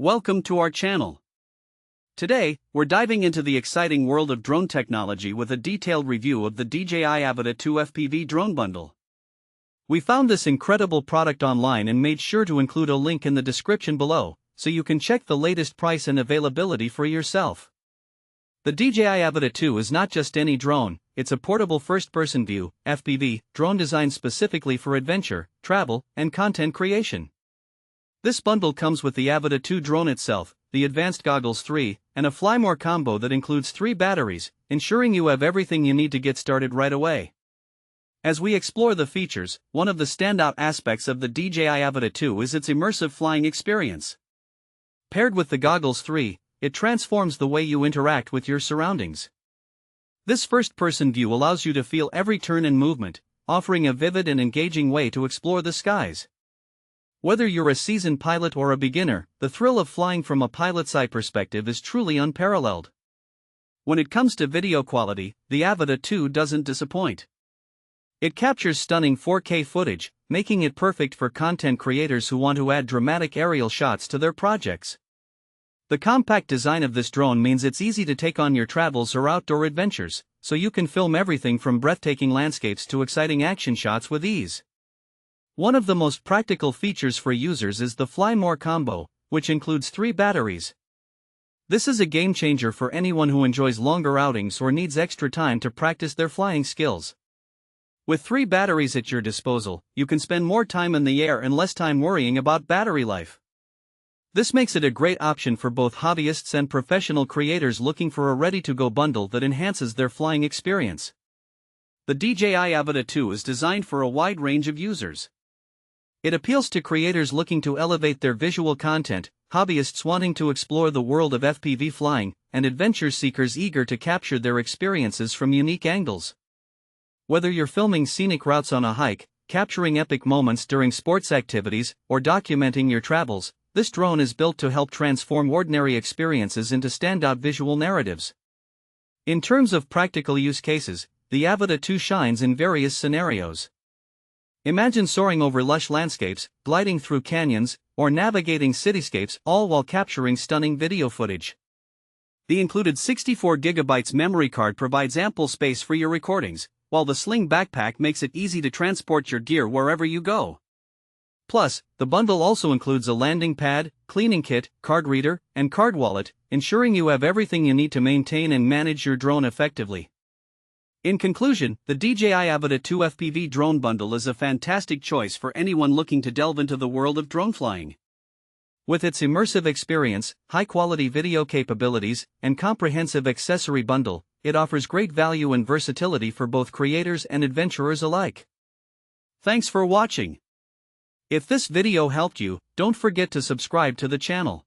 Welcome to our channel. Today, we're diving into the exciting world of drone technology with a detailed review of the DJI Avata 2 FPV Drone Bundle. We found this incredible product online and made sure to include a link in the description below, so you can check the latest price and availability for yourself. The DJI Avata 2 is not just any drone, it's a portable first-person view, FPV, drone designed specifically for adventure, travel, and content creation. This bundle comes with the Avata 2 drone itself, the Advanced Goggles 3, and a Fly More combo that includes 3 batteries, ensuring you have everything you need to get started right away. As we explore the features, one of the standout aspects of the DJI Avata 2 is its immersive flying experience. Paired with the Goggles 3, it transforms the way you interact with your surroundings. This first-person view allows you to feel every turn and movement, offering a vivid and engaging way to explore the skies. Whether you're a seasoned pilot or a beginner, the thrill of flying from a pilot's eye perspective is truly unparalleled. When it comes to video quality, the Avata 2 doesn't disappoint. It captures stunning 4K footage, making it perfect for content creators who want to add dramatic aerial shots to their projects. The compact design of this drone means it's easy to take on your travels or outdoor adventures, so you can film everything from breathtaking landscapes to exciting action shots with ease. One of the most practical features for users is the Fly More combo, which includes 3 batteries. This is a game changer for anyone who enjoys longer outings or needs extra time to practice their flying skills. With 3 batteries at your disposal, you can spend more time in the air and less time worrying about battery life. This makes it a great option for both hobbyists and professional creators looking for a ready-to-go bundle that enhances their flying experience. The DJI Avata 2 is designed for a wide range of users. It appeals to creators looking to elevate their visual content, hobbyists wanting to explore the world of FPV flying, and adventure seekers eager to capture their experiences from unique angles. Whether you're filming scenic routes on a hike, capturing epic moments during sports activities, or documenting your travels, this drone is built to help transform ordinary experiences into standout visual narratives. In terms of practical use cases, the Avata 2 shines in various scenarios. Imagine soaring over lush landscapes, gliding through canyons, or navigating cityscapes, all while capturing stunning video footage. The included 64GB memory card provides ample space for your recordings, while the Sling backpack makes it easy to transport your gear wherever you go. Plus, the bundle also includes a landing pad, cleaning kit, card reader, and card wallet, ensuring you have everything you need to maintain and manage your drone effectively. In conclusion, the DJI Avata 2 FPV Drone Bundle is a fantastic choice for anyone looking to delve into the world of drone flying. With its immersive experience, high-quality video capabilities, and comprehensive accessory bundle, it offers great value and versatility for both creators and adventurers alike. Thanks for watching. If this video helped you, don't forget to subscribe to the channel.